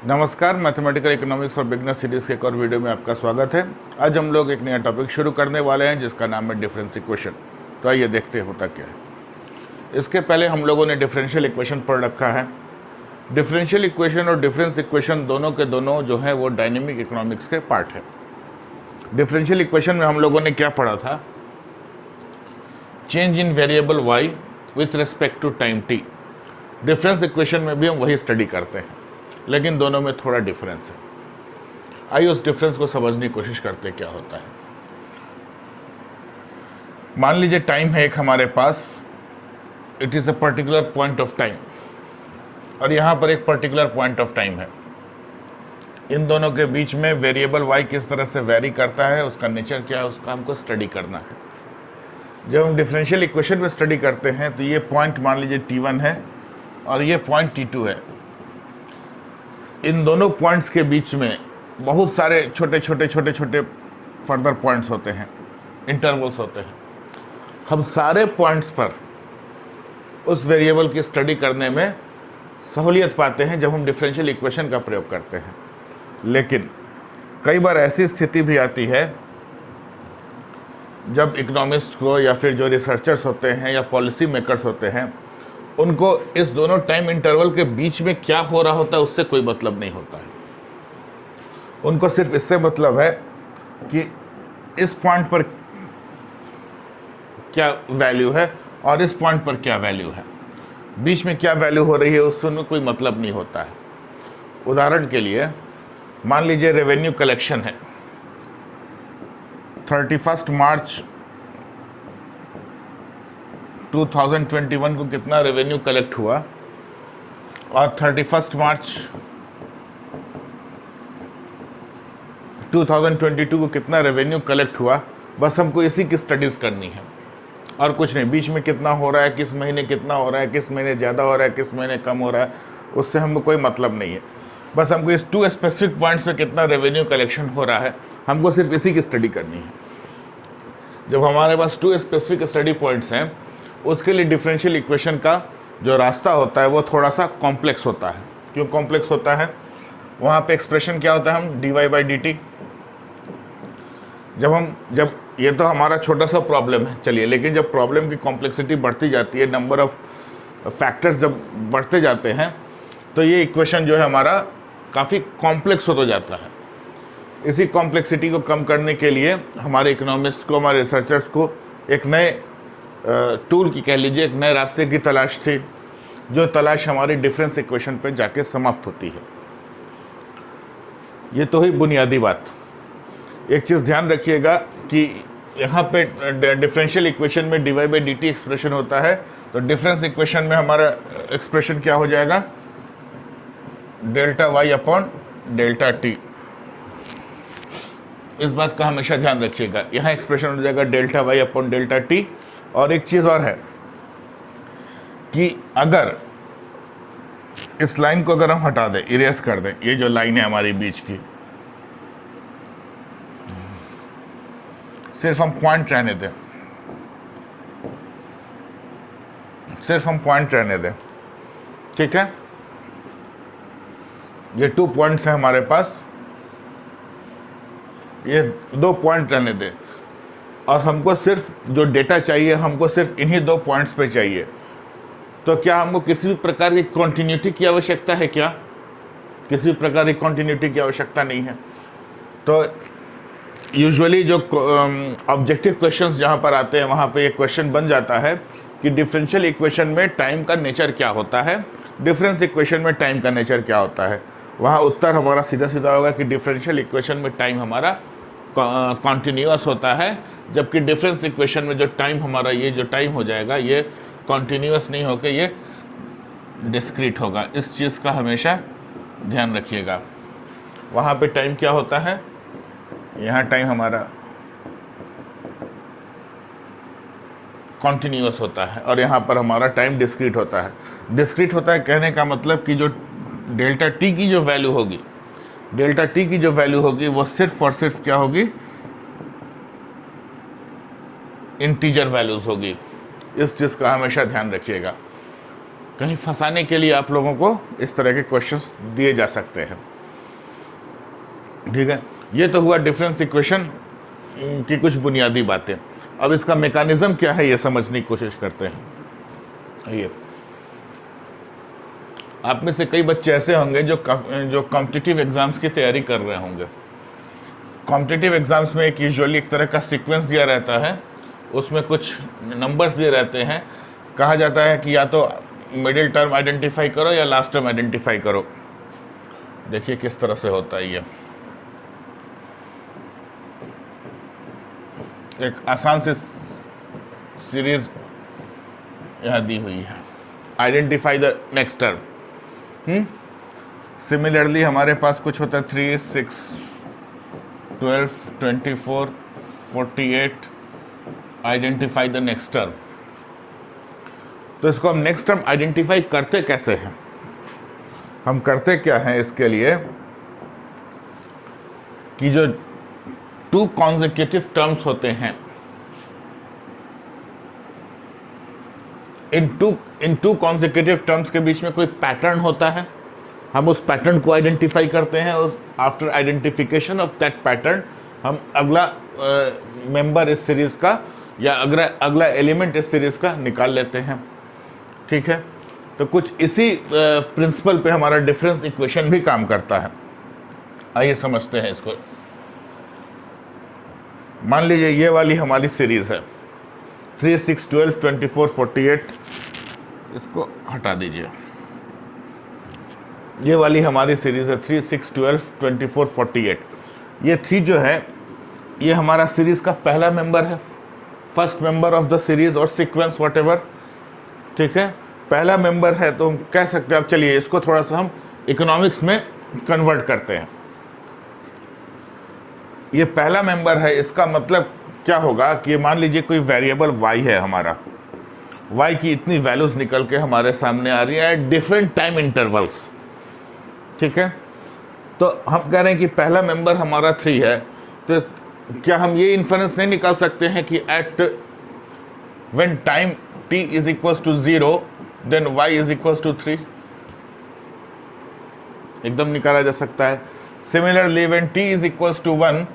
नमस्कार, mathematical economics for beginner series के एक और वीडियो में आपका स्वागत है। आज हम लोग एक नया टॉपिक शुरू करने वाले हैं जिसका नाम है डिफरेंस इक्वेशन। तो आइए देखते हैं होता क्या है। इसके पहले हम लोगों ने डिफरेंशियल इक्वेशन पढ़ रखा है। डिफरेंशियल इक्वेशन और डिफरेंस इक्वेशन दोनों के दोनों जो है वो डायनेमिक इकोनॉमिक्स के पार्ट है। डिफरेंशियल इक्वेशन में हम लोगों ने क्या पढ़ा था? Change in variable y with respect to time t। Difference equation में भी हम वही स्टडी करते हैं, लेकिन दोनों में थोड़ा डिफरेंस है। आइए उस डिफरेंस को समझने की कोशिश करते हैं क्या होता है। मान लीजिए टाइम है एक हमारे पास, it is a particular point of time, और यहाँ पर एक पर्टिकुलर पॉइंट ऑफ टाइम है। इन दोनों के बीच में वेरिएबल y किस तरह से वेरी करता है, उसका नेचर क्या है, उसका हमको स्टडी करना है। जब हम डिफरेंशियल इक्वेशन में स्टडी करते हैं तो ये पॉइंट मान लीजिए t1 है और ये पॉइंट t2 है। इन दोनों पॉइंट्स के बीच में बहुत सारे छोटे छोटे फर्दर पॉइंट्स होते हैं, इंटरवल्स होते हैं। हम सारे पॉइंट्स पर उस वेरिएबल की स्टडी करने में सहूलियत पाते हैं जब हम डिफरेंशियल इक्वेशन का प्रयोग करते हैं। लेकिन कई बार ऐसी स्थिति भी आती है जब इकोनॉमिस्ट को या फिर जो रिसर्चर्स होते हैं या पॉलिसी मेकर्स होते हैं, उनको इस दोनों टाइम इंटरवल के बीच में क्या हो रहा होता है उससे कोई मतलब नहीं होता है। उनको सिर्फ इससे मतलब है कि इस पॉइंट पर क्या वैल्यू है और इस पॉइंट पर क्या वैल्यू है, बीच में क्या वैल्यू हो रही है उससे उन्हें कोई मतलब नहीं होता है। उदाहरण के लिए मान लीजिए रेवेन्यू कलेक्शन है। 31 मार्च 2021 को कितना रेवेन्यू कलेक्ट हुआ और 31 मार्च 2022 को कितना रेवेन्यू कलेक्ट हुआ, बस हमको इसी की स्टडीज़ करनी है और कुछ नहीं। बीच में कितना हो रहा है, किस महीने कितना हो रहा है, किस महीने ज़्यादा हो रहा है, किस महीने कम हो रहा है, उससे हमको कोई मतलब नहीं है। बस हमको इस 2 स्पेसिफिक पॉइंट्स पे कितना रेवेन्यू कलेक्शन हो रहा है, हमको सिर्फ इसी की स्टडी करनी है। जब हमारे पास 2 स्पेसिफिक स्टडी पॉइंट्स हैं, उसके लिए डिफरेंशियल इक्वेशन का जो रास्ता होता है वो थोड़ा सा कॉम्प्लेक्स होता है। क्यों कॉम्प्लेक्स होता है? वहाँ पे एक्सप्रेशन क्या होता है, हम dy/dt। जब ये तो हमारा छोटा सा प्रॉब्लम है, चलिए, लेकिन जब प्रॉब्लम की कॉम्प्लेक्सिटी बढ़ती जाती है, नंबर ऑफ फैक्टर्स जब बढ़ते जाते हैं, तो ये इक्वेशन जो है हमारा काफ़ी कॉम्प्लेक्स होता जाता है। इसी कॉम्प्लेक्सिटी को कम करने के लिए हमारे इकोनॉमिस्ट को, हमारे रिसर्चर्स को एक नए टूल की, कह लीजिए, एक नए रास्ते की तलाश थी, जो तलाश हमारी डिफरेंस इक्वेशन पे जाके समाप्त होती है। ये तो ही बुनियादी बात। एक चीज़ ध्यान रखिएगा कि यहाँ पे डिफरेंशियल इक्वेशन में dy/dt एक्सप्रेशन होता है, तो डिफरेंस इक्वेशन में हमारा एक्सप्रेशन क्या हो जाएगा, Δy/Δt। इस बात का हमेशा ध्यान रखिएगा। यहाँ एक्सप्रेशन हो जाएगा Δy/Δt। और एक चीज़ और है कि अगर इस लाइन को अगर हम हटा दें, इरेज कर दें, ये जो लाइन है हमारी बीच की, सिर्फ हम पॉइंट रहने दें, सिर्फ हम पॉइंट रहने दें, ठीक है। ये 2 पॉइंट्स हैं हमारे पास, ये 2 पॉइंट रहने दें, और हमको सिर्फ जो डेटा चाहिए, हमको सिर्फ इन्हीं 2 पॉइंट्स पे चाहिए। तो क्या हमको किसी भी प्रकार की कॉन्टिन्यूटी की आवश्यकता है? क्या किसी भी प्रकार की कॉन्टिन्यूटी की आवश्यकता नहीं है। तो यूजुअली जो ऑब्जेक्टिव क्वेश्चंस जहाँ पर आते हैं, वहाँ पे एक क्वेश्चन बन जाता है कि डिफरेंशियल इक्वेशन में टाइम का नेचर क्या होता है, डिफरेंस इक्वेशन में टाइम का नेचर क्या होता है। वहाँ उत्तर हमारा सीधा सीधा होगा कि डिफरेंशियल इक्वेशन में टाइम हमारा कॉन्टिन्यूअस होता है, जबकि डिफरेंस इक्वेशन में जो टाइम हमारा, ये जो टाइम हो जाएगा, ये कॉन्टिन्यूअस नहीं होकर ये डिस्क्रीट होगा। इस चीज़ का हमेशा ध्यान रखिएगा। वहाँ पे टाइम क्या होता है, यहाँ टाइम हमारा कॉन्टिन्यूअस होता है और यहाँ पर हमारा टाइम डिस्क्रीट होता है। डिस्क्रीट होता है कहने का मतलब कि जो ΔT की जो वैल्यू होगी, ΔT की जो वैल्यू होगी वो सिर्फ और सिर्फ क्या होगी, इंटीजर वैल्यूज़ होगी। इस चीज़ का हमेशा ध्यान रखिएगा। कहीं फंसाने के लिए आप लोगों को इस तरह के क्वेश्चंस दिए जा सकते हैं। ठीक है, ये तो हुआ डिफरेंस इक्वेशन की कुछ बुनियादी बातें। अब इसका मैकेनिज्म क्या है ये समझने की कोशिश करते हैं। ये आप में से कई बच्चे ऐसे होंगे जो कॉम्पिटिटिव एग्जाम्स की तैयारी कर रहे होंगे। कॉम्पिटिटिव एग्जाम्स में एक यूजुअली एक तरह का सीक्वेंस दिया रहता है, उसमें कुछ नंबर्स दिए रहते हैं, कहा जाता है कि या तो मिडिल टर्म आइडेंटिफाई करो या लास्ट टर्म आइडेंटिफाई करो। देखिए किस तरह से होता है ये। एक आसान सी सीरीज यहाँ दी हुई है, identify the next term. Similarly हमारे पास कुछ होता है 3, 6, 12, 24, 48, आइडेंटिफाई द नेक्स्ट टर्म। तो इसको हम नेक्स्ट टर्म आइडेंटिफाई करते कैसे हैं? हम करते क्या हैं इसके लिए कि जो 2 कॉन्सेक्यूटिव टर्म्स होते हैं, इन टू कॉन्सेक्यूटिव टर्म्स के बीच में कोई पैटर्न होता है, हम उस पैटर्न को आइडेंटिफाई करते हैं और after identification of that pattern हम अगला मेंबर इस सीरीज का या अगला एलिमेंट इस सीरीज का निकाल लेते हैं। ठीक है, तो कुछ इसी प्रिंसिपल पे हमारा डिफरेंस इक्वेशन भी काम करता है। आइए समझते हैं इसको। मान लीजिए ये वाली हमारी सीरीज है 3, 6, 12, 24, 48, इसको हटा दीजिए। ये वाली हमारी सीरीज है 3, 6, 12, 24, 48। ये 3 जो है ये हमारा सीरीज का पहला मेंबर है, first member of the series और सीक्वेंस व्हाटएवर। ठीक है, पहला मेंबर है तो हम कह सकते हैं। अब चलिए इसको थोड़ा सा हम इकोनॉमिक्स में कन्वर्ट करते हैं। ये पहला मेंबर है, इसका मतलब क्या होगा कि मान लीजिए कोई वेरिएबल y है हमारा, y की इतनी वैल्यूज निकल के हमारे सामने आ रही है डिफरेंट टाइम इंटरवल्स। ठीक है, तो हम कह रहे हैं कि पहला मेंबर हमारा 3 है, तो क्या हम ये इन्फरेंस नहीं निकाल सकते हैं कि at when time t is equals to 0 then y is equals to 3? एकदम निकाला जा सकता है। Similarly when t is equals to 1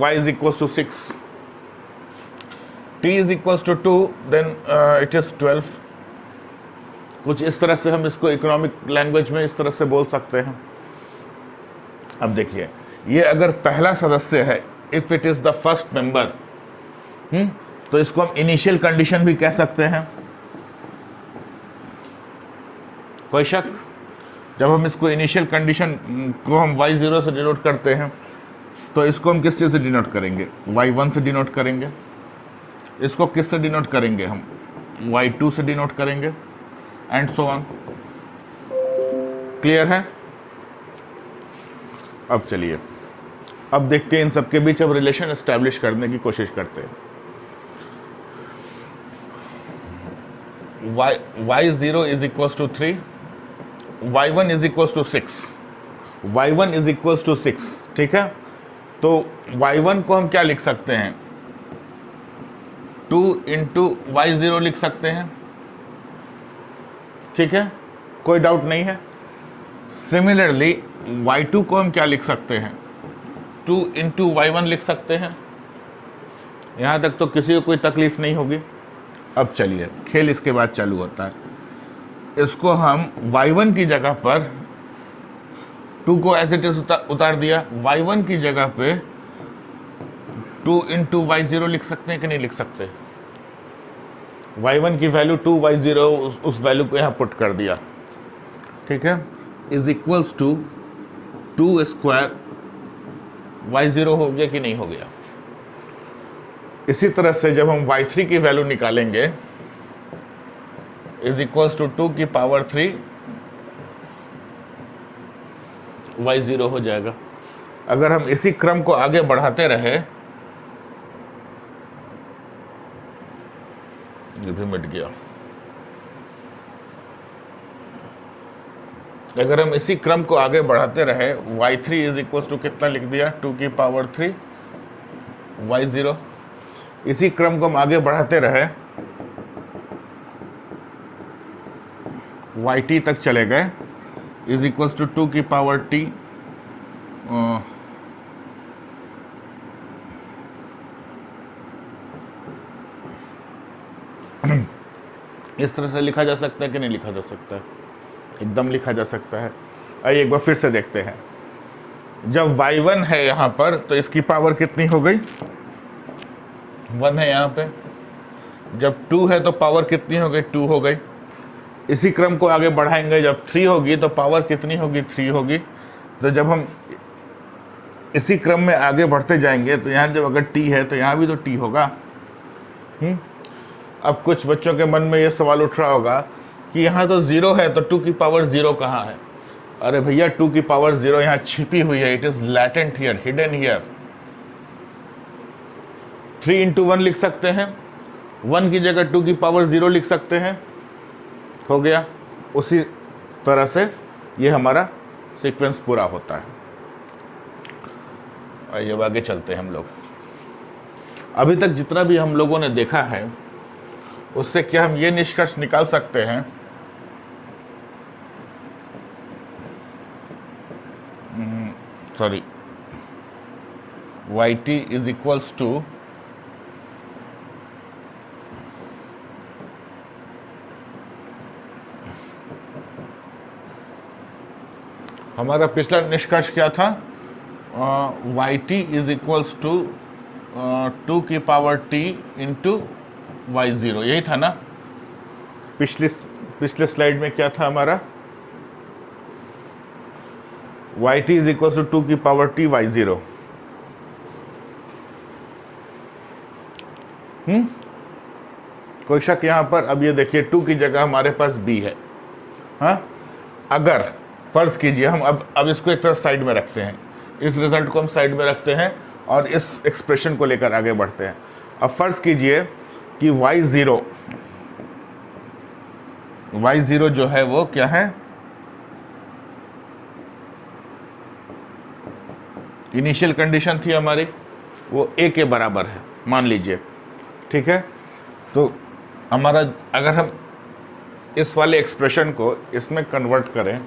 y is equals to 6, t is equals to 2, then it is 12। कुछ इस तरह से हम इसको इकोनॉमिक लैंग्वेज में इस तरह से बोल सकते हैं। अब देखिए, ये अगर पहला सदस्य है, if it is the first member, तो इसको हम इनिशियल कंडीशन भी कह सकते हैं। कोई शक? जब हम इसको इनिशियल कंडीशन को हम y0 से डिनोट करते हैं, तो इसको हम किस चीज़ से डिनोट करेंगे? y1 से डिनोट करेंगे। इसको किस से डिनोट करेंगे? हम y2 से डिनोट करेंगे, एंड सो ऑन। क्लियर है? अब चलिए, अब देखते हैं इन सबके बीच अब रिलेशन एस्टैब्लिश करने की कोशिश करते हैं। y0 is equals to 3, y1 is equals to 6, y1 is equals to 6। ठीक है, तो y1 को हम क्या लिख सकते हैं? 2 इंटू y0 लिख सकते हैं। ठीक है, कोई डाउट नहीं है। सिमिलरली y2 को हम क्या लिख सकते हैं? 2 इंटू y1 लिख सकते हैं। यहाँ तक तो किसी को कोई तकलीफ नहीं होगी। अब चलिए, खेल इसके बाद चालू होता है। इसको हम y1 की जगह पर 2 को एज इट इज उतार दिया, y1 की जगह पे 2 इंटू y0 लिख सकते हैं कि नहीं लिख सकते? y1 की वैल्यू 2, y0 उस वैल्यू को यहाँ पुट कर दिया। ठीक है, is equals to 2 square y0 हो गया कि नहीं हो गया? इसी तरह से जब हम y3 की वैल्यू निकालेंगे, इज इक्वल्स टू 2 की पावर 3 y0 हो जाएगा। अगर हम इसी क्रम को आगे बढ़ाते रहे, ये भी मिट गया। अगर हम इसी क्रम को आगे बढ़ाते रहे, y3 इज इक्वल्स टू कितना लिख दिया? 2 की पावर 3 y0। इसी क्रम को हम आगे बढ़ाते रहे, वाई टी तक चले गए इज इक्वल्स टू 2 की पावर टी इस तरह से लिखा जा सकता है कि नहीं लिखा जा सकता है? एकदम लिखा जा सकता है। आइए एक बार फिर से देखते हैं। जब y1 है यहाँ पर तो इसकी पावर कितनी हो गई? 1 है यहाँ पे। जब 2 है तो पावर कितनी हो गई? 2 हो गई। इसी क्रम को आगे बढ़ाएंगे, जब 3 होगी तो पावर कितनी होगी? 3 होगी। तो जब हम इसी क्रम में आगे बढ़ते जाएंगे तो यहाँ जब अगर t है तो यहाँ भी तो t होगा। अब कुछ बच्चों के मन में ये सवाल उठ रहा होगा कि यहाँ तो 0 है तो 2 की पावर 0 कहाँ है? अरे भैया 2 की पावर 0 यहाँ छिपी हुई है। It is latent here, hidden here. 3 into 1 लिख सकते हैं, 1 की जगह 2 की पावर 0 लिख सकते हैं, हो गया। उसी तरह से ये हमारा सीक्वेंस पूरा होता है। आइए अब आगे चलते हैं हम लोग। अभी तक जितना भी हम लोगों ने देखा है उससे क्या हम ये निष्कर्ष निकाल सकते हैं sorry y T is equals to हमारा पिछला निष्कर्ष क्या था? Y T is equals to 2 की पावर टी इंटू y0, यही था ना? पिछले स्लाइड में क्या था हमारा? y t is equal to 2 की पावर t y0। कोई शक यहाँ पर? अब ये देखिए 2 की जगह हमारे पास b है। हाँ, अगर फर्ज कीजिए हम अब इसको एक तरफ साइड में रखते हैं, इस रिजल्ट को हम साइड में रखते हैं और इस एक्सप्रेशन को लेकर आगे बढ़ते हैं। अब फर्ज कीजिए कि y0 जो है वो क्या है? इनिशियल कंडीशन थी हमारी, वो a के बराबर है मान लीजिए, ठीक है। तो हमारा अगर हम इस वाले एक्सप्रेशन को इसमें कन्वर्ट करें,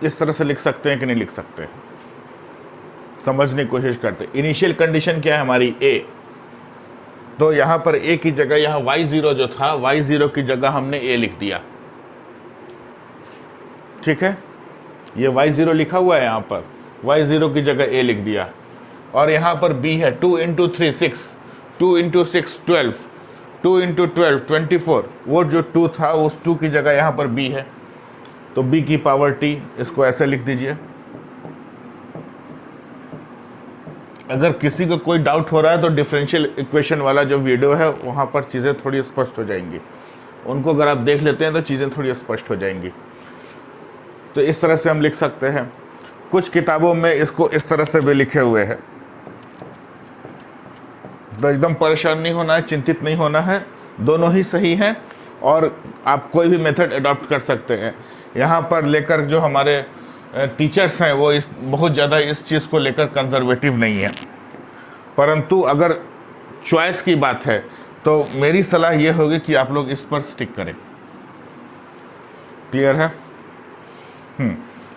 इस तरह से लिख सकते हैं कि नहीं लिख सकते? समझने की कोशिश करते। इनिशियल कंडीशन क्या है हमारी? a। तो यहाँ पर a की जगह यहाँ y0 जो था, y0 की जगह हमने a लिख दिया, ठीक है। ये y0 लिखा हुआ है यहाँ पर, y0 की जगह a लिख दिया। और यहाँ पर b है, 2 इंटू 3 6, 2 इंटू 6 12, 2 इंटू 12 24। वो जो 2 था उस 2 की जगह यहाँ पर b है, तो b की पावर t, इसको ऐसे लिख दीजिए। अगर किसी को कोई डाउट हो रहा है तो डिफरेंशियल इक्वेशन वाला जो वीडियो है वहाँ पर चीज़ें थोड़ी स्पष्ट हो जाएंगी। उनको अगर आप देख लेते हैं तो चीज़ें थोड़ी स्पष्ट हो जाएंगी। तो इस तरह से हम लिख सकते हैं। कुछ किताबों में इसको इस तरह से भी लिखे हुए हैं। तो एकदम परेशान नहीं होना है, चिंतित नहीं होना है, दोनों ही सही हैं और आप कोई भी मेथड अडॉप्ट कर सकते हैं। यहाँ पर लेकर जो हमारे टीचर्स हैं वो बहुत ज़्यादा इस चीज़ को लेकर कंजर्वेटिव नहीं है, परंतु अगर चॉइस की बात है तो मेरी सलाह ये होगी कि आप लोग इस पर स्टिक करें। क्लियर है?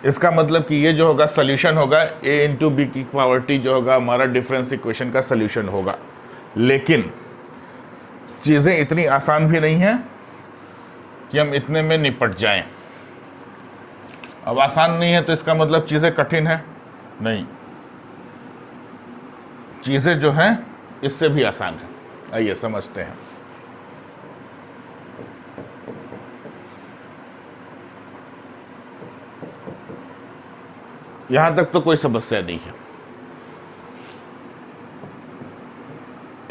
इसका मतलब कि ये जो होगा सॉल्यूशन होगा a इंटू बी की पावर t जो होगा हमारा डिफरेंस इक्वेशन का सॉल्यूशन होगा। लेकिन चीज़ें इतनी आसान भी नहीं हैं कि हम इतने में निपट जाएं। अब आसान नहीं है तो इसका मतलब चीज़ें कठिन है नहीं, चीज़ें जो हैं इससे भी आसान है। आइए समझते हैं। यहां तक तो कोई समस्या नहीं है।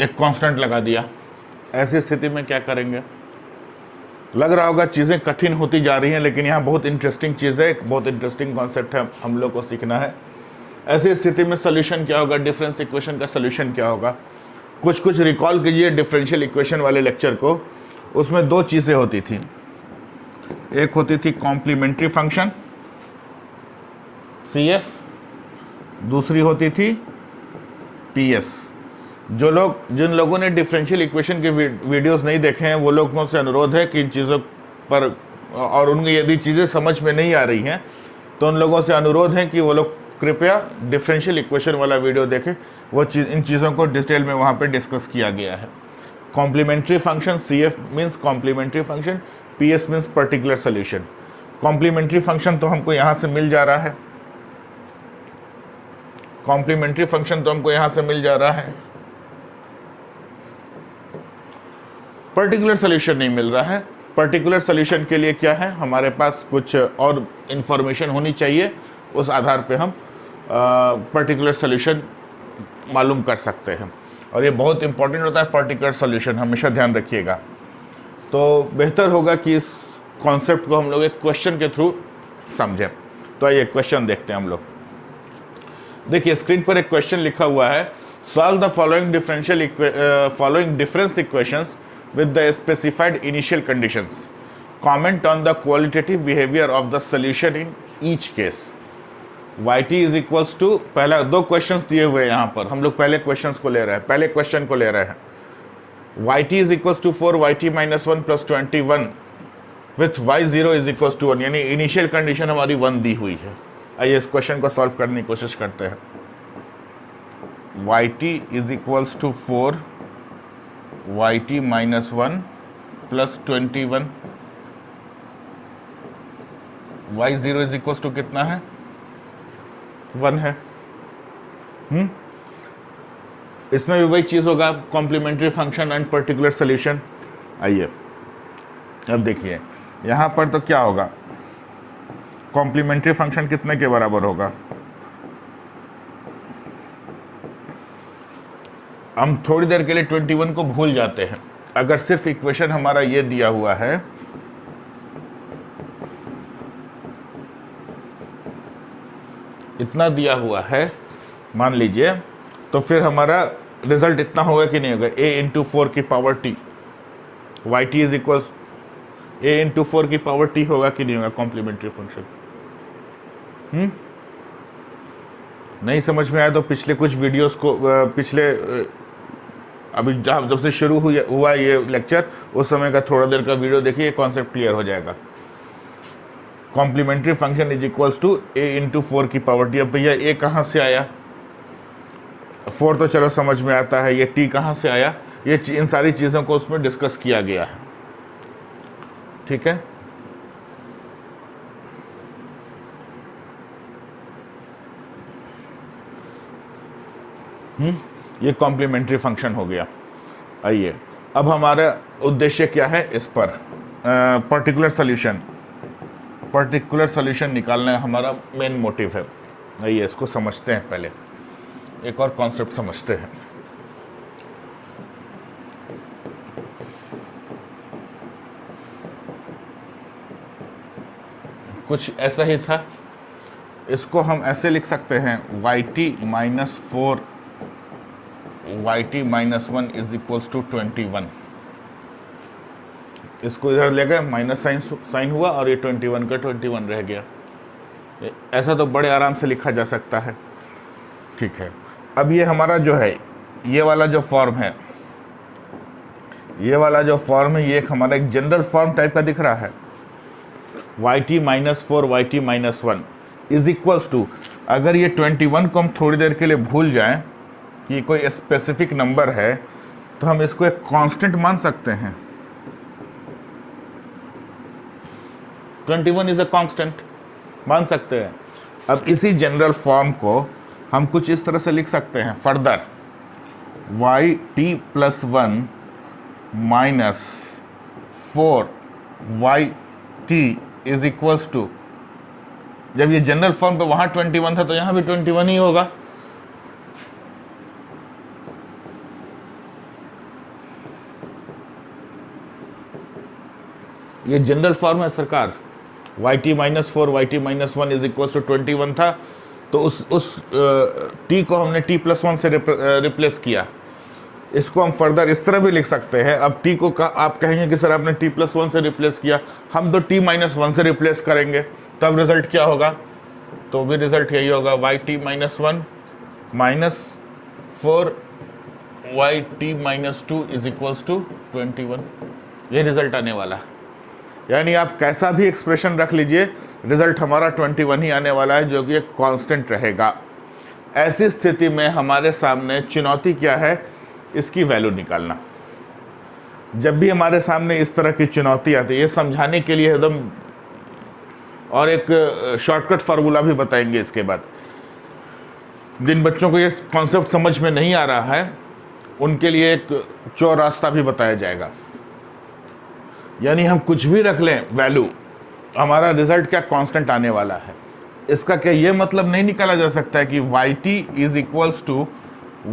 एक कांस्टेंट लगा दिया, ऐसी स्थिति में क्या करेंगे? लग रहा होगा चीज़ें कठिन होती जा रही हैं, लेकिन यहाँ बहुत इंटरेस्टिंग चीज़ है, एक बहुत इंटरेस्टिंग कॉन्सेप्ट है, हम लोग को सीखना है। ऐसी स्थिति में सोल्यूशन क्या होगा? डिफरेंस इक्वेशन का सोल्यूशन क्या होगा? कुछ रिकॉल कीजिए डिफरेंशियल इक्वेशन वाले लेक्चर को। उसमें दो चीज़ें होती थी, एक होती थी कॉम्प्लीमेंट्री फंक्शन CF दूसरी होती थी PS। जिन लोगों ने डिफरेंशियल इक्वेशन के वीडियोस नहीं देखे हैं वो लोगों से अनुरोध है कि इन चीज़ों पर, और उनकी यदि चीज़ें समझ में नहीं आ रही हैं तो उन लोगों से अनुरोध है कि वो लोग कृपया डिफरेंशियल इक्वेशन वाला वीडियो देखें। इन चीज़ों को डिटेल में वहाँ पे डिस्कस किया गया है। Complementary function, CF means complementary function, PS means particular solution. Complementary function तो हमको यहाँ से मिल जा रहा है, कॉम्प्लीमेंट्री फंक्शन तो हमको यहाँ से मिल जा रहा है, पर्टिकुलर सोल्यूशन नहीं मिल रहा है। पर्टिकुलर सोल्यूशन के लिए क्या है, हमारे पास कुछ और इंफॉर्मेशन होनी चाहिए, उस आधार पे हम पर्टिकुलर सोल्यूशन मालूम कर सकते हैं। और ये बहुत इंपॉर्टेंट होता है पर्टिकुलर सोल्यूशन, हमेशा ध्यान रखिएगा। तो बेहतर होगा कि इस कॉन्सेप्ट को हम लोग एक क्वेश्चन के थ्रू समझें। तो आइए क्वेश्चन देखते हैं हम लोग। देखिए स्क्रीन पर एक क्वेश्चन लिखा हुआ है, solve the following difference equations with the specified initial conditions. Comment on the qualitative behavior of the solution in each case. Yt is equals to, पहला दो क्वेश्चंस दिए हुए हैं यहाँ पर, हम लोग पहले क्वेश्चंस को ले रहे हैं, पहले क्वेश्चन को ले रहे हैं। Yt is equals to 4 Yt minus 1 plus 21 with Y0 is equals to 1, यानी इनिशियल कंडीशन हमारी 1 दी हुई है। आइए इस क्वेश्चन को सॉल्व करने की कोशिश करते हैं। Yt is equals to 4 Yt minus 1 plus 21, Y0 is equals to कितना है, 1 है। इसमें भी वही चीज़ होगा, complementary function and particular solution. आइए अब देखिए यहाँ पर तो क्या होगा, कॉम्प्लीमेंट्री फंक्शन कितने के बराबर होगा, हम थोड़ी देर के लिए 21 को भूल जाते हैं। अगर सिर्फ इक्वेशन हमारा ये दिया हुआ है, इतना दिया हुआ है मान लीजिए, तो फिर हमारा रिजल्ट इतना होगा कि नहीं होगा, a इंटू 4 की power t, Yt is equals a into 4 की पावर t होगा कि नहीं होगा कॉम्प्लीमेंट्री फंक्शन। नहीं समझ में आया तो पिछले कुछ वीडियोस को, अभी जब से शुरू हुआ ये लेक्चर, उस समय का थोड़ा देर का वीडियो देखिए, कॉन्सेप्ट क्लियर हो जाएगा। Complementary function is equals to a into 4 की पावर t। अब भैया a कहाँ से आया, 4 तो चलो समझ में आता है, ये t कहाँ से आया, ये इन सारी चीज़ों को उसमें डिस्कस किया गया है। ठीक है, ये कॉम्प्लीमेंट्री फंक्शन हो गया। आइए अब हमारा उद्देश्य क्या है, इस पर पर्टिकुलर सोल्यूशन निकालना हमारा मेन मोटिव है। आइए इसको समझते हैं, पहले एक और कॉन्सेप्ट समझते हैं। कुछ ऐसा ही था, इसको हम ऐसे लिख सकते हैं, Yt minus 4 Yt minus 1 is equals to 21। इसको इधर ले गए, माइनस साइन हुआ और ये 21 का 21 रह गया। ऐसा तो बड़े आराम से लिखा जा सकता है। ठीक है, अब ये हमारा जो है, ये वाला जो फॉर्म है, ये एक हमारा एक जनरल फॉर्म टाइप का दिख रहा है। Yt minus 4 Yt minus 1 is equals to, अगर ये 21 को हम थोड़ी देर के लिए भूल जाएं कि कोई स्पेसिफिक नंबर है, तो हम इसको एक कांस्टेंट मान सकते हैं। 21 इज अ कांस्टेंट मान सकते हैं। अब इसी जनरल फॉर्म को हम कुछ इस तरह से लिख सकते हैं, further Yt plus 1 minus 4 Yt is equals to, जब ये जनरल फॉर्म पे वहां 21 था तो यहां भी 21 ही होगा। ये जनरल फॉर्म है सरकार। Yt minus 4 Yt minus 1 is equals to 21 था, तो उस t को हमने t प्लस 1 से रिप्लेस किया। इसको हम फर्दर इस तरह भी लिख सकते हैं। अब t को आप कहेंगे कि सर आपने t प्लस 1 से रिप्लेस किया, हम तो t माइनस 1 से रिप्लेस करेंगे, तब रिजल्ट क्या होगा, तो भी रिजल्ट यही होगा, Yt minus 1 -4yt-2 is equals to 21। ये रिजल्ट आने वाला है। यानी आप कैसा भी एक्सप्रेशन रख लीजिए, रिजल्ट हमारा 21 ही आने वाला है, जो कि एक कांस्टेंट रहेगा। ऐसी स्थिति में हमारे सामने चुनौती क्या है, इसकी वैल्यू निकालना। जब भी हमारे सामने इस तरह की चुनौती आती है, ये समझाने के लिए एकदम, और एक शॉर्टकट फार्मूला भी बताएंगे इसके बाद। जिन बच्चों को ये कॉन्सेप्ट समझ में नहीं आ रहा है, उनके लिए एक चौर रास्ता भी बताया जाएगा। यानी हम कुछ भी रख लें वैल्यू, हमारा रिजल्ट क्या कांस्टेंट आने वाला है। इसका क्या ये मतलब नहीं निकाला जा सकता है कि yt is equals to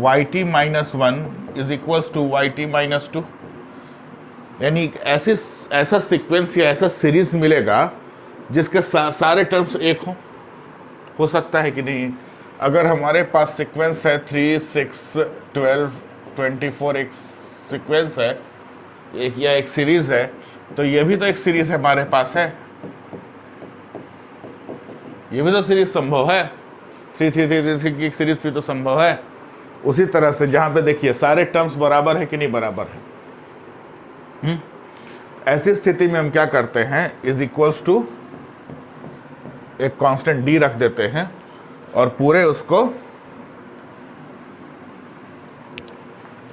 yt minus 1 is equals to yt minus 2। यानी ऐसा सीक्वेंस या ऐसा सीरीज मिलेगा जिसके सारे टर्म्स एक हो सकता है कि नहीं। अगर हमारे पास सीक्वेंस है 3, 6, 12, 24 एक सीक्वेंस है, एक या एक सीरीज है, तो ये भी तो एक सीरीज हमारे पास है, ये भी तो सीरीज संभव है। 3, 3, 3, 3 की एक सीरीज भी तो संभव है। उसी तरह से जहां पे देखिए सारे टर्म्स बराबर है कि नहीं बराबर है। ऐसी स्थिति में हम क्या करते हैं, इज इक्वल्स टू एक कांस्टेंट डी रख देते हैं और पूरे उसको,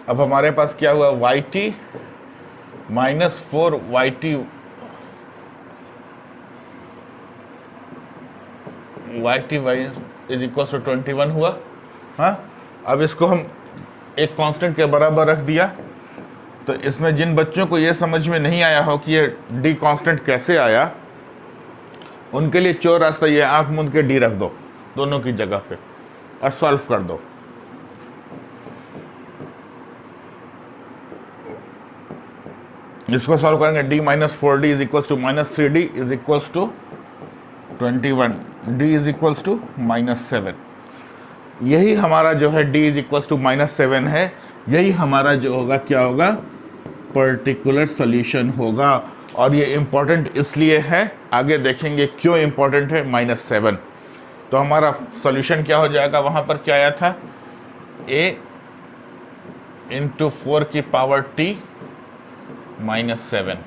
अब हमारे पास क्या हुआ, yt minus 4yt is equal to 21 हुआ। हाँ, अब इसको हम एक कांस्टेंट के बराबर रख दिया। तो इसमें जिन बच्चों को ये समझ में नहीं आया हो कि ये डी कांस्टेंट कैसे आया, उनके लिए चौर रास्ता ये, आंख मूंद के डी रख दो दोनों की जगह पे और सॉल्व कर दो। इसको सॉल्व करेंगे, D minus 4d is equals to minus 3d is equals to 21, d is equals to minus 7। यही हमारा जो है d is equals to minus 7 है, यही हमारा जो होगा क्या होगा, पर्टिकुलर सॉल्यूशन होगा। और ये इम्पॉर्टेंट इसलिए है, आगे देखेंगे क्यों इम्पॉर्टेंट है, -7। तो हमारा सॉल्यूशन क्या हो जाएगा, वहाँ पर क्या आया था, a इंटू 4 की पावर t -7।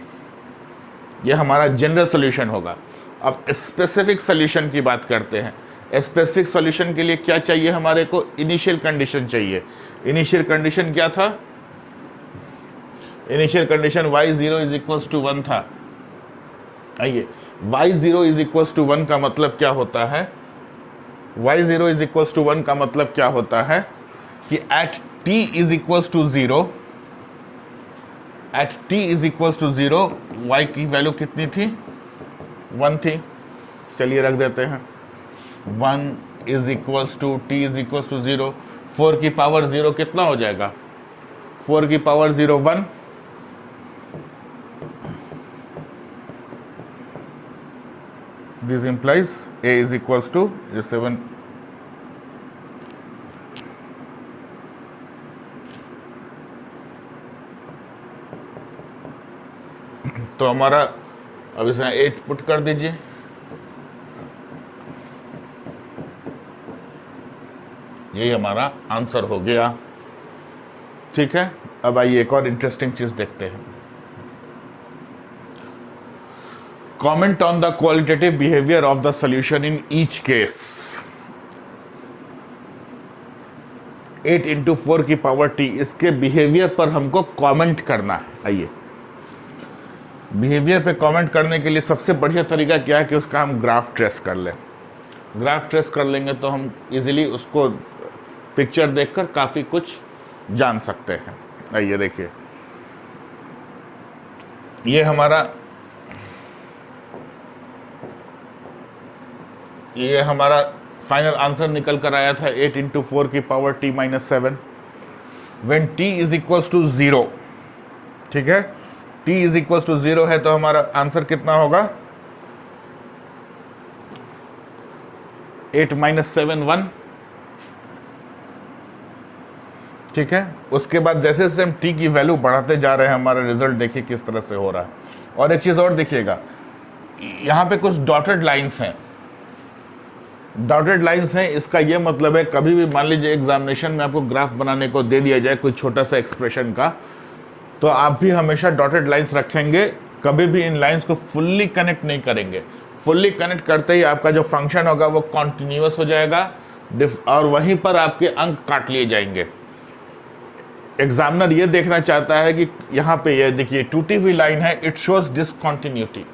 ये हमारा जनरल सॉल्यूशन होगा। अब स्पेसिफिक सॉल्यूशन की बात करते हैं। स्पेसिफिक सॉल्यूशन के लिए क्या चाहिए, हमारे को इनिशियल कंडीशन चाहिए। इनिशियल कंडीशन क्या था, initial condition y0 is equals to 1 था। आइए, y0 इज इक्वल्स टू 1 का मतलब क्या होता है, y0 इज इक्वल्स टू 1 का मतलब क्या होता है कि at t is equals to 0, at t is equals to 0 y की वैल्यू कितनी थी, 1 थी। चलिए रख देते हैं, 1 is equals to t is equals to 0, 4 की पावर 0 कितना हो जाएगा, 4 की power 0 1, this implies a is equals to 7। तो हमारा अब इसमें 8 पुट कर दीजिए, यही हमारा आंसर हो गया। ठीक है, अब आइए एक और इंटरेस्टिंग चीज देखते हैं। Comment on the qualitative behavior of the solution in each case। 8 into 4 की पावर t, इसके बिहेवियर पर हमको कमेंट करना है। आइए, बिहेवियर पे कमेंट करने के लिए सबसे बढ़िया तरीका क्या है कि उसका हम ग्राफ ट्रेस कर लें। ग्राफ ट्रेस कर लेंगे तो हम इजीली उसको पिक्चर देखकर काफ़ी कुछ जान सकते हैं। आइए देखिए, ये हमारा फाइनल आंसर निकल कर आया था 8 इंटू 4 की power t -7 when t is equals to 0। ठीक है, t इज इक्वल्स टू 0 है तो हमारा आंसर कितना होगा, 8 -7 1। ठीक है, उसके बाद जैसे जैसे हम t की वैल्यू बढ़ाते जा रहे हैं, हमारा रिजल्ट देखिए किस तरह से हो रहा है। और एक चीज़ और देखिएगा, यहाँ पे कुछ डॉटेड लाइंस हैं, डॉटेड लाइंस हैं, इसका ये मतलब है कभी भी मान लीजिए एग्जामिनेशन में आपको ग्राफ बनाने को दे दिया जाए कोई छोटा सा एक्सप्रेशन का, तो आप भी हमेशा डॉटेड लाइंस रखेंगे, कभी भी इन लाइंस को फुल्ली कनेक्ट नहीं करेंगे। फुल्ली कनेक्ट करते ही आपका जो फंक्शन होगा वो कॉन्टिन्यूअस हो जाएगा और वहीं पर आपके अंक काट लिए जाएंगे। एग्जामिनर ये देखना चाहता है कि यहाँ पे ये देखिए टूटी हुई लाइन है, इट शोज डिसकॉन्टिन्यूटी।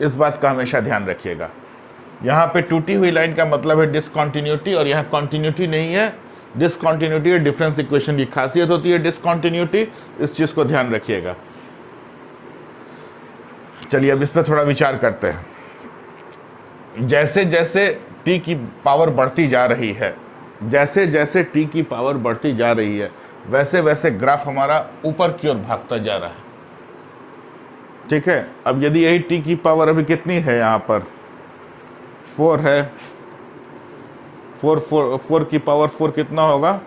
इस बात का हमेशा ध्यान रखिएगा। यहाँ पे टूटी हुई लाइन का मतलब है डिसकॉन्टिन्यूटी, और यहाँ कॉन्टिन्यूटी नहीं है, डिसकॉन्टिन्यूटी है। डिफरेंस इक्वेशन की खासियत होती है डिसकॉन्टिन्यूटी, इस चीज़ को ध्यान रखिएगा। चलिए अब इस पर थोड़ा विचार करते हैं। जैसे जैसे t की पावर बढ़ती जा रही है, जैसे जैसे t की पावर बढ़ती जा रही है, वैसे वैसे ग्राफ हमारा ऊपर की ओर भागता जा रहा है। ठीक है, अब यदि यही t की पावर अभी कितनी है, यहाँ पर 4 है, 4 की पावर 4 कितना होगा,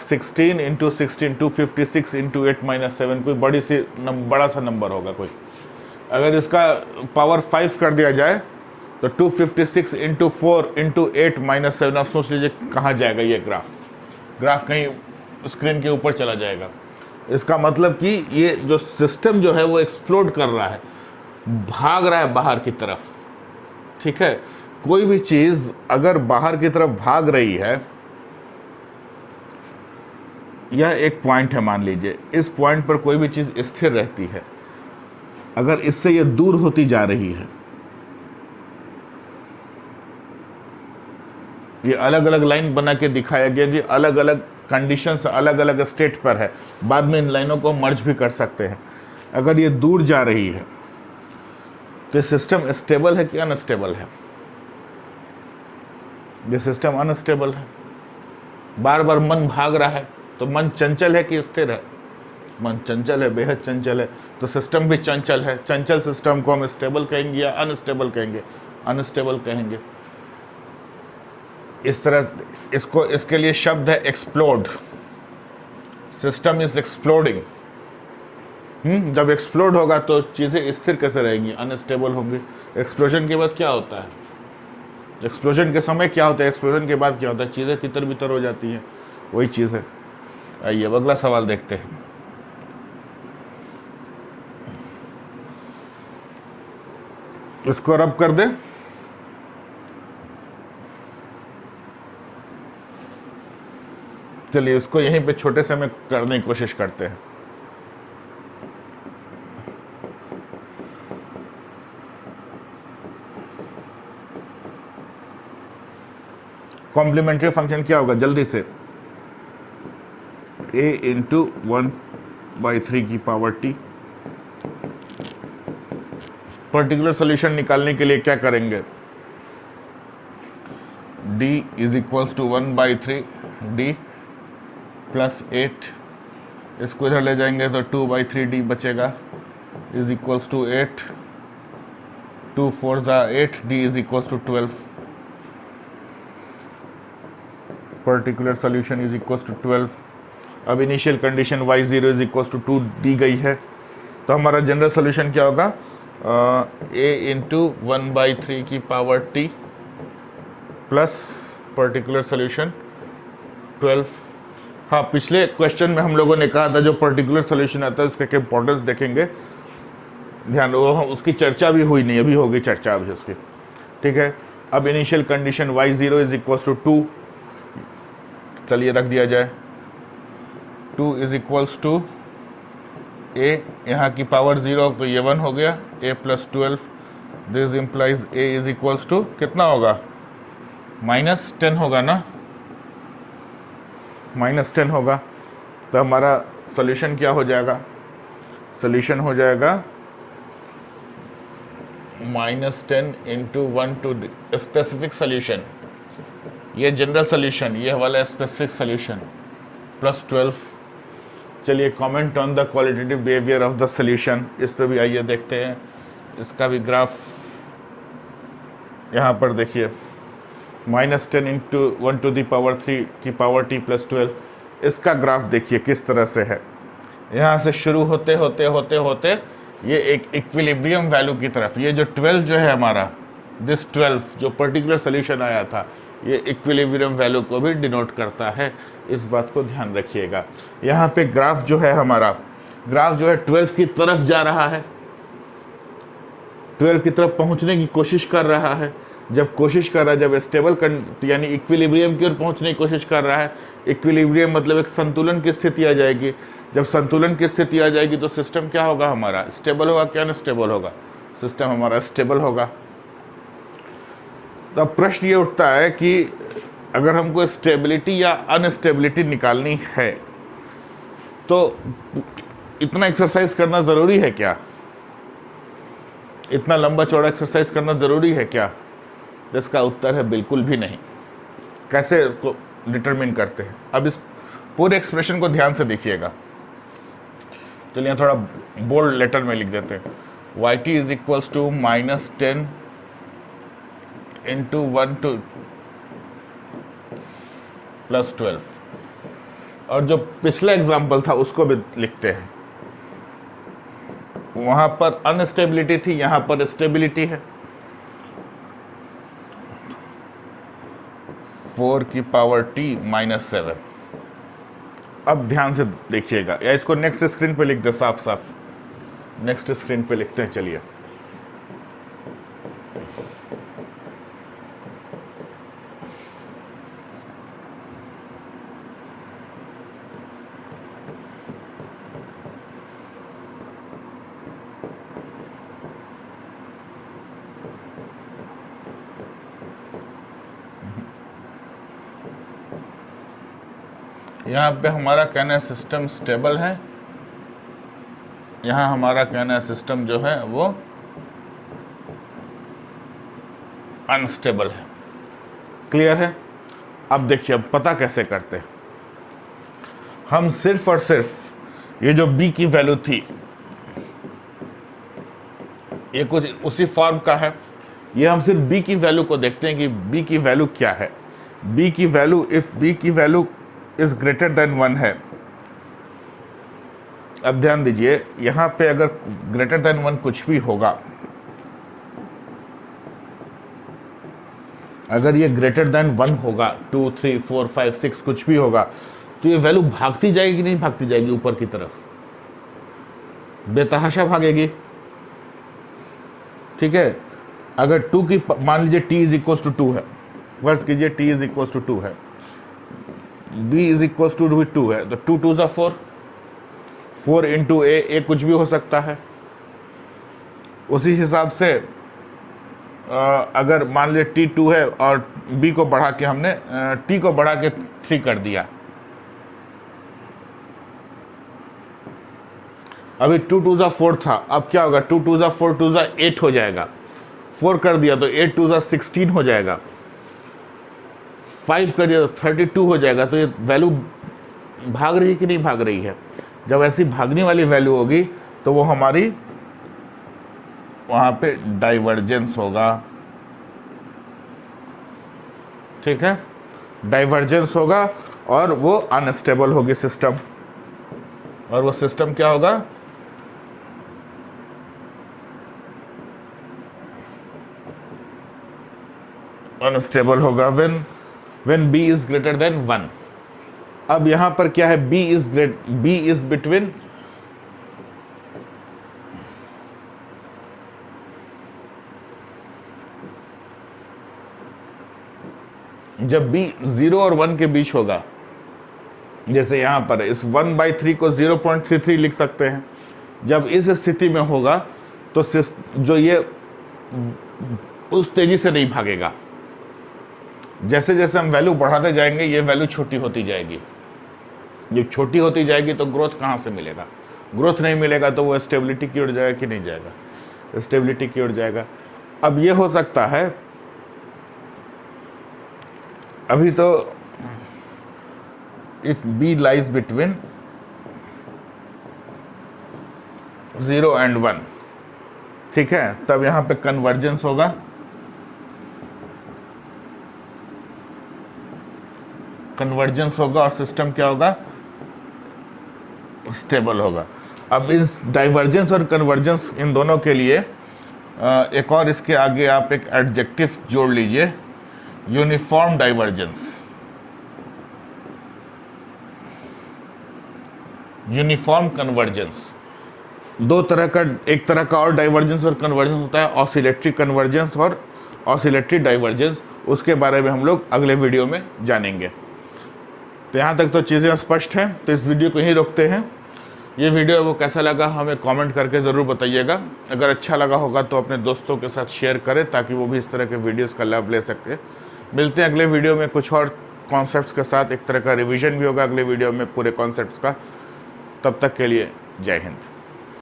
16 इंटू 16 256 इंटू 8 - 7, कोई बड़ा सा नंबर होगा कोई। अगर इसका पावर 5 कर दिया जाए तो 256 इंटू 4 इंटू 8 - 7, आप सोच लीजिए कहाँ जाएगा ये ग्राफ कहीं स्क्रीन के ऊपर चला जाएगा। इसका मतलब कि ये जो सिस्टम जो है वो एक्सप्लोड कर रहा है, भाग रहा है बाहर की तरफ। ठीक है, कोई भी चीज़ अगर बाहर की तरफ भाग रही है, यह एक पॉइंट है मान लीजिए, इस पॉइंट पर कोई भी चीज़ स्थिर रहती है, अगर इससे ये दूर होती जा रही है, ये अलग अलग लाइन बना के दिखाया गया कि अलग अलग कंडीशंस अलग अलग स्टेट पर है, बाद में इन लाइनों को मर्ज भी कर सकते हैं। अगर ये दूर जा रही है तो सिस्टम स्टेबल है कि अनस्टेबल है? ये सिस्टम अनस्टेबल है, बार बार मन भाग रहा है, तो मन चंचल है कि स्थिर है? मन चंचल है, बेहद चंचल है, तो सिस्टम भी चंचल है। चंचल सिस्टम को हम स्टेबल कहेंगे या अनस्टेबल कहेंगे? अनस्टेबल कहेंगे। इस तरह इसके लिए शब्द है एक्सप्लोड। System is exploding. जब एक्सप्लोड होगा तो चीज़ें स्थिर कैसे रहेंगी? अनस्टेबल होंगी। एक्सप्लोजन के बाद क्या होता है? एक्सप्लोजन के समय क्या होता है? एक्सप्लोजन के बाद क्या होता है? चीज़ें तितर बितर हो जाती हैं, वही चीज़ है। आइए अब अगला सवाल देखते हैं। इसको रब कर दे। चलिए इसको यहीं पे छोटे से में करने की कोशिश करते हैं। कॉम्प्लीमेंट्री फंक्शन क्या होगा जल्दी से? a इंटू 1/3 की पावर t। पर्टिकुलर सॉल्यूशन निकालने के लिए क्या करेंगे? d is equals to 1/3 d plus 8, इसको इधर ले जाएंगे तो 2/3 d बचेगा, is equals to 8, 2 4 8, d is equals to 12। Particular solution is equals to 12। अब initial condition y0 is equals to 2 दी गई है, तो हमारा जनरल सॉल्यूशन क्या होगा? a इंटू 1/3 की power t plus particular solution 12। हाँ, पिछले क्वेश्चन में हम लोगों ने कहा था जो पर्टिकुलर सॉल्यूशन आता है उसका क्या इंपॉर्टेंस देखेंगे, ध्यान वो उसकी चर्चा भी हुई नहीं, अभी होगी चर्चा अभी उसकी। ठीक है, अब initial condition y0 is equals to 2, चलिए रख दिया जाए। 2 इज इक्वल्स टू a, यहाँ की पावर 0 तो ये 1 हो गया, a plus 12, this implies a is equals to कितना होगा? -10 होगा ना, -10 होगा। तो हमारा सॉल्यूशन क्या हो जाएगा? सॉल्यूशन हो जाएगा -10 इंटू 1 टू स्पेसिफिक सॉल्यूशन, ये जनरल सॉल्यूशन, ये वाला स्पेसिफिक सॉल्यूशन प्लस 12। चलिए comment on the qualitative behaviour of the solution, इस पर भी आइए देखते हैं। इसका भी ग्राफ यहाँ पर देखिए, -10 इंटू 1 टू द पावर 3 की पावर t प्लस 12, इसका ग्राफ देखिए किस तरह से है। यहाँ से शुरू होते होते होते होते ये एक इक्विलिब्रियम वैल्यू की तरफ, ये जो 12 जो है हमारा, दिस 12 जो पर्टिकुलर सोल्यूशन आया था, ये इक्विलिब्रियम वैल्यू को भी डिनोट करता है। इस बात को ध्यान रखिएगा। यहाँ पे ग्राफ जो है हमारा, ग्राफ जो है 12 की तरफ जा रहा है, 12 की तरफ पहुँचने की कोशिश कर रहा है। जब कोशिश कर रहा है, जब स्टेबल यानी इक्विलिब्रियम की ओर पहुँचने की कोशिश कर रहा है, इक्विलिब्रियम मतलब एक संतुलन की स्थिति आ जाएगी। जब संतुलन की स्थिति आ जाएगी तो सिस्टम क्या होगा हमारा, स्टेबल होगा, क्या अनस्टेबल होगा, सिस्टम हमारा स्टेबल होगा। तो अब प्रश्न ये उठता है कि अगर हमको स्टेबिलिटी या अनस्टेबिलिटी निकालनी है तो इतना एक्सरसाइज करना ज़रूरी है क्या, इतना लंबा चौड़ा एक्सरसाइज करना ज़रूरी है क्या? तो इसका उत्तर है बिल्कुल भी नहीं। कैसे इसको डिटरमिन करते हैं, अब इस पूरे एक्सप्रेशन को ध्यान से देखिएगा। चलिए यहाँ थोड़ा बोल्ड लेटर में लिख देते हैं, Y T is equals to -10 into 1 to +12। और जो पिछला एग्जाम्पल था उसको भी लिखते हैं, वहां पर अनस्टेबिलिटी थी, यहां पर स्टेबिलिटी है। 4 की पावर t -7। अब ध्यान से देखिएगा, या इसको नेक्स्ट स्क्रीन पे लिख दे, साफ साफ नेक्स्ट स्क्रीन पे लिखते हैं। चलिए यहाँ पे हमारा कहना है सिस्टम स्टेबल है, यहाँ हमारा कहना है सिस्टम जो है वो अनस्टेबल है। क्लियर है? अब देखिए, अब पता कैसे करते हैं। हम सिर्फ और सिर्फ ये जो b की वैल्यू थी, ये कुछ उसी फॉर्म का है, ये हम सिर्फ b की वैल्यू को देखते हैं कि b की वैल्यू क्या है। b की वैल्यू, इफ b की वैल्यू इज ग्रेटर देन 1 है। अब ध्यान दीजिए, यहां पे अगर ग्रेटर देन 1 कुछ भी होगा, अगर ये ग्रेटर देन 1 होगा, 2 3 4 5 6 कुछ भी होगा, तो ये वैल्यू भागती जाएगी कि नहीं भागती जाएगी ऊपर की तरफ? बेतहाशा भागेगी। ठीक है, अगर 2 की, मान लीजिए t इज इक्वल टू 2 है, वर्ष कीजिए t इज इक्वल टू 2 है, b इज इक्वल टू 2 है, तो 2 2 4, 4 इंटू a कुछ भी हो सकता है। उसी हिसाब से अगर मान लीजिए t 2 है और b को बढ़ा के हमने t को बढ़ा के 3 कर दिया, अभी 2 2 4 था, अब क्या होगा, 2 2 4 2 8 हो जाएगा, 4 कर दिया तो 8 2 16 हो जाएगा, 5 कर दिया तो 32 हो जाएगा। तो ये वैल्यू भाग रही है कि नहीं भाग रही है? जब ऐसी भागने वाली वैल्यू होगी तो वो हमारी वहाँ पे डाइवर्जेंस होगा। ठीक है, डाइवर्जेंस होगा और वो अनस्टेबल होगी सिस्टम, और वो सिस्टम क्या होगा, अनस्टेबल होगा when b is greater than 1। अब यहां पर क्या है, b is between जब b 0 और 1 के बीच होगा, जैसे यहां पर इस 1/3 को 0.33 लिख सकते हैं। जब इस स्थिति में होगा तो जो ये उस तेजी से नहीं भागेगा, जैसे जैसे हम वैल्यू बढ़ाते जाएंगे ये वैल्यू छोटी होती जाएगी। जब छोटी होती जाएगी तो ग्रोथ कहाँ से मिलेगा? ग्रोथ नहीं मिलेगा तो वो स्टेबिलिटी की ओर जाएगा कि नहीं जाएगा? स्टेबिलिटी की ओर जाएगा। अब ये हो सकता है, अभी तो if b lies between 0 and 1, ठीक है, तब यहां पे कन्वर्जेंस होगा, कन्वर्जेंस होगा और सिस्टम क्या होगा, स्टेबल होगा। अब इस डाइवर्जेंस और कन्वर्जेंस इन दोनों के लिए एक और इसके आगे आप एक एडजेक्टिव जोड़ लीजिए, यूनिफॉर्म डाइवर्जेंस। यूनिफॉर्म कन्वर्जेंस, दो तरह का, एक तरह का और डाइवर्जेंस और कन्वर्जेंस होता है, ऑसिलेटरी कन्वर्जेंस और ऑसिलेटरी डाइवर्जेंस। उसके बारे में हम लोग अगले वीडियो में जानेंगे। तो यहाँ तक तो चीज़ें स्पष्ट हैं, तो इस वीडियो को यहीं रोकते हैं। ये वीडियो वो कैसा लगा हमें कमेंट करके ज़रूर बताइएगा। अगर अच्छा लगा होगा तो अपने दोस्तों के साथ शेयर करें ताकि वो भी इस तरह के वीडियोस का लाभ ले सके। मिलते हैं अगले वीडियो में कुछ और कॉन्सेप्ट्स के साथ, एक तरह का रिवीजन भी होगा अगले वीडियो में पूरे कॉन्सेप्ट्स का। तब तक के लिए जय हिंद।